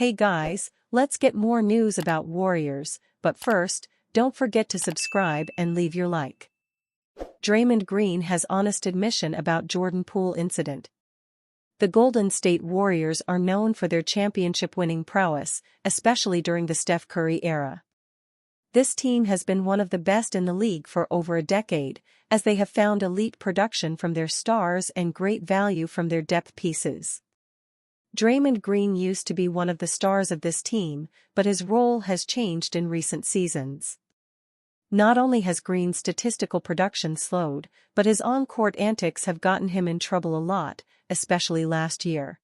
Hey guys, let's get more news about Warriors, but first, don't forget to subscribe and leave your like. Draymond Green has honest admission about Jordan Poole incident. The Golden State Warriors are known for their championship-winning prowess, especially during the Steph Curry era. This team has been one of the best in the league for over a decade, as they have found elite production from their stars and great value from their depth pieces. Draymond Green used to be one of the stars of this team, but his role has changed in recent seasons. Not only has Green's statistical production slowed, but his on-court antics have gotten him in trouble a lot, especially last year.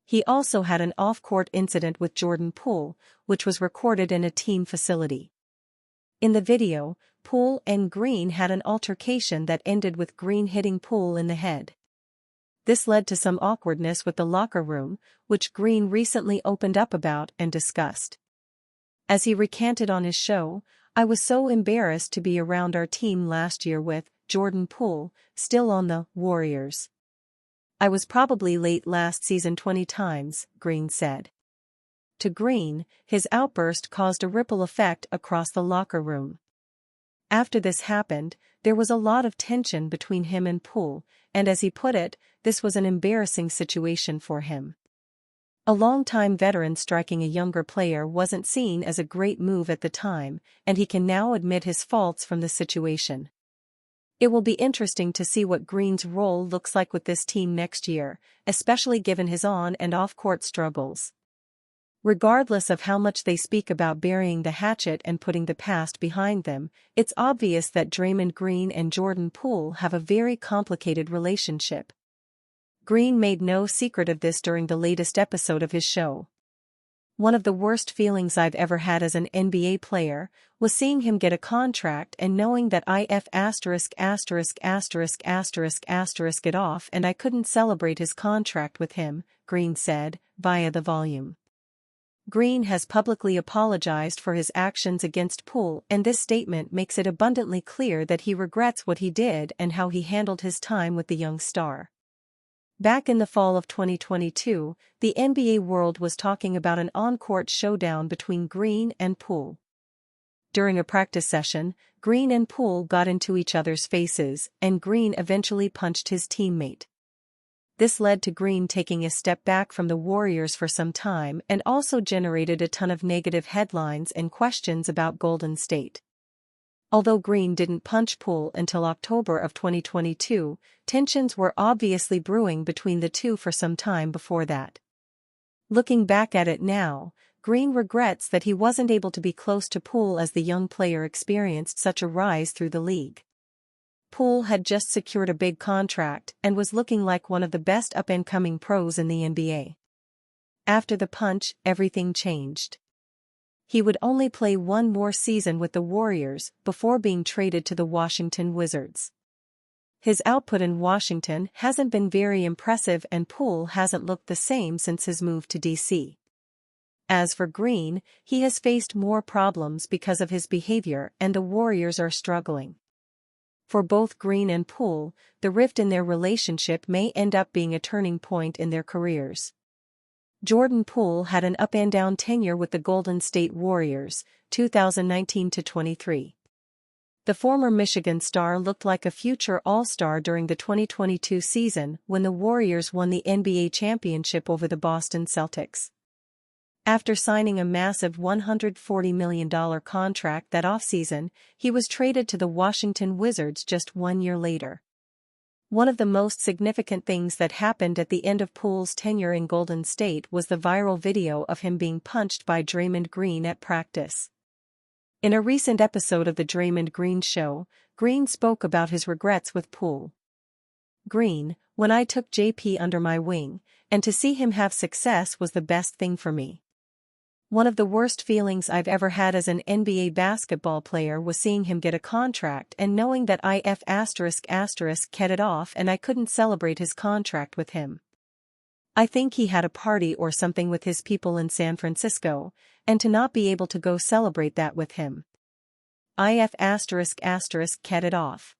He also had an off-court incident with Jordan Poole, which was recorded in a team facility. In the video, Poole and Green had an altercation that ended with Green hitting Poole in the head. This led to some awkwardness with the locker room, which Green recently opened up about and discussed. As he recanted on his show, "I was so embarrassed to be around our team last year with Jordan Poole, still on the Warriors. I was probably late last season 20 times, Green said. To Green, his outburst caused a ripple effect across the locker room. After this happened, there was a lot of tension between him and Poole, and as he put it, this was an embarrassing situation for him. A longtime veteran striking a younger player wasn't seen as a great move at the time, and he can now admit his faults from the situation. It will be interesting to see what Green's role looks like with this team next year, especially given his on- and off-court struggles. Regardless of how much they speak about burying the hatchet and putting the past behind them, it's obvious that Draymond Green and Jordan Poole have a very complicated relationship. Green made no secret of this during the latest episode of his show. "One of the worst feelings I've ever had as an NBA player was seeing him get a contract and knowing that it off and I couldn't celebrate his contract with him," Green said, via the volume. Green has publicly apologized for his actions against Poole, and this statement makes it abundantly clear that he regrets what he did and how he handled his time with the young star. Back in the fall of 2022, the NBA world was talking about an on-court showdown between Green and Poole. During a practice session, Green and Poole got into each other's faces, and Green eventually punched his teammate. This led to Green taking a step back from the Warriors for some time and also generated a ton of negative headlines and questions about Golden State. Although Green didn't punch Poole until October of 2022, tensions were obviously brewing between the two for some time before that. Looking back at it now, Green regrets that he wasn't able to be close to Poole as the young player experienced such a rise through the league. Poole had just secured a big contract and was looking like one of the best up-and-coming pros in the NBA. After the punch, everything changed. He would only play one more season with the Warriors before being traded to the Washington Wizards. His output in Washington hasn't been very impressive, and Poole hasn't looked the same since his move to DC. As for Green, he has faced more problems because of his behavior, and the Warriors are struggling. For both Green and Poole, the rift in their relationship may end up being a turning point in their careers. Jordan Poole had an up-and-down tenure with the Golden State Warriors, 2019-23. The former Michigan star looked like a future All-Star during the 2022 season when the Warriors won the NBA championship over the Boston Celtics. After signing a massive $140 million contract that offseason, he was traded to the Washington Wizards just 1 year later. One of the most significant things that happened at the end of Poole's tenure in Golden State was the viral video of him being punched by Draymond Green at practice. In a recent episode of The Draymond Green Show, Green spoke about his regrets with Poole. "Green, when I took JP under my wing, and to see him have success was the best thing for me. One of the worst feelings I've ever had as an NBA basketball player was seeing him get a contract and knowing that it off and I couldn't celebrate his contract with him. I think he had a party or something with his people in San Francisco, and to not be able to go celebrate that with him. It off.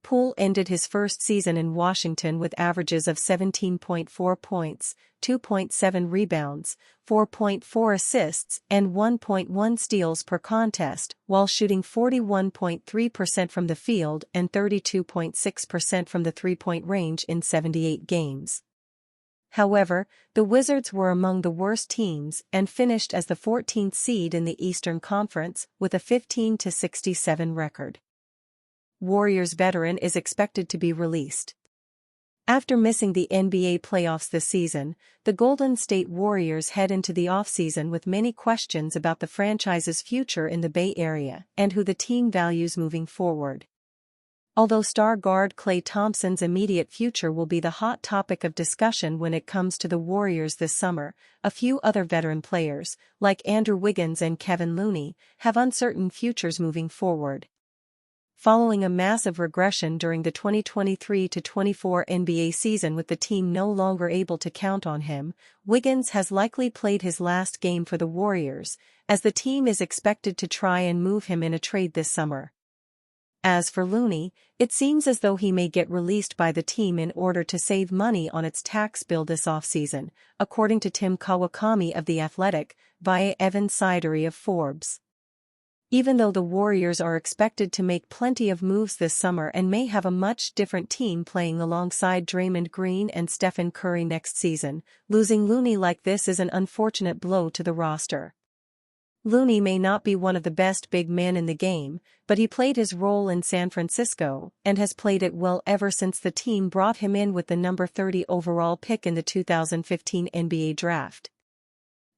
Poole ended his first season in Washington with averages of 17.4 points, 2.7 rebounds, 4.4 assists and 1.1 steals per contest, while shooting 41.3% from the field and 32.6% from the three-point range in 78 games. However, the Wizards were among the worst teams and finished as the 14th seed in the Eastern Conference with a 15-67 record. Warriors veteran is expected to be released. After missing the NBA playoffs this season, the Golden State Warriors head into the offseason with many questions about the franchise's future in the Bay Area and who the team values moving forward. Although star guard Klay Thompson's immediate future will be the hot topic of discussion when it comes to the Warriors this summer, a few other veteran players, like Andrew Wiggins and Kevin Looney, have uncertain futures moving forward. Following a massive regression during the 2023-24 NBA season with the team no longer able to count on him, Wiggins has likely played his last game for the Warriors, as the team is expected to try and move him in a trade this summer. As for Looney, it seems as though he may get released by the team in order to save money on its tax bill this offseason, according to Tim Kawakami of The Athletic, via Evan Sidery of Forbes. Even though the Warriors are expected to make plenty of moves this summer and may have a much different team playing alongside Draymond Green and Stephen Curry next season, losing Looney like this is an unfortunate blow to the roster. Looney may not be one of the best big men in the game, but he played his role in San Francisco and has played it well ever since the team brought him in with the number 30 overall pick in the 2015 NBA draft.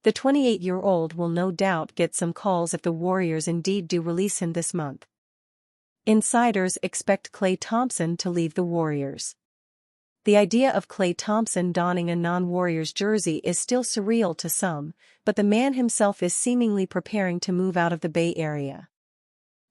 The 28-year-old will no doubt get some calls if the Warriors indeed do release him this month. Insiders expect Klay Thompson to leave the Warriors. The idea of Klay Thompson donning a non-Warriors jersey is still surreal to some, but the man himself is seemingly preparing to move out of the Bay Area.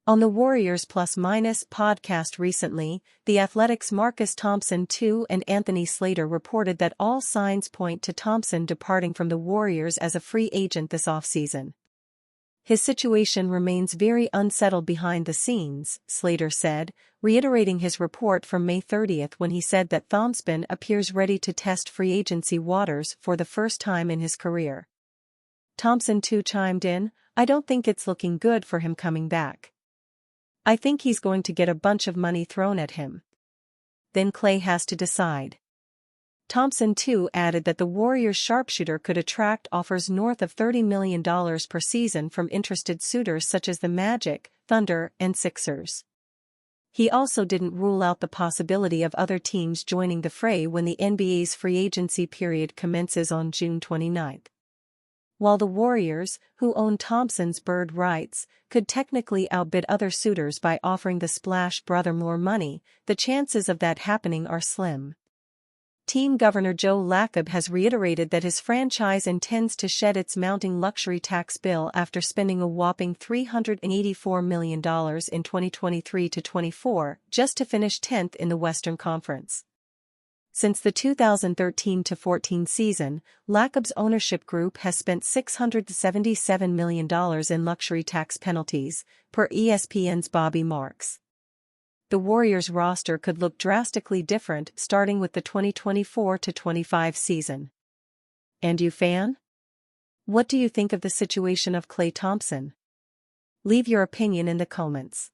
On the Warriors Plus Minus podcast recently, The Athletic's Marcus Thompson II and Anthony Slater reported that all signs point to Thompson departing from the Warriors as a free agent this offseason. His situation remains very unsettled behind the scenes, Slater said, reiterating his report from May 30 when he said that Thompson appears ready to test free agency waters for the first time in his career. Thompson too chimed in, "I don't think it's looking good for him coming back. I think he's going to get a bunch of money thrown at him. Then Klay has to decide." Thompson too added that the Warriors' sharpshooter could attract offers north of $30 million per season from interested suitors such as the Magic, Thunder, and Sixers. He also didn't rule out the possibility of other teams joining the fray when the NBA's free agency period commences on June 29. While the Warriors, who own Thompson's bird rights, could technically outbid other suitors by offering the Splash brother more money, the chances of that happening are slim. Team Governor Joe Lacob has reiterated that his franchise intends to shed its mounting luxury tax bill after spending a whopping $384 million in 2023-24 just to finish 10th in the Western Conference. Since the 2013-14 season, Lacob's ownership group has spent $677 million in luxury tax penalties, per ESPN's Bobby Marks. The Warriors roster could look drastically different starting with the 2024-25 season. And you fan? What do you think of the situation of Klay Thompson? Leave your opinion in the comments.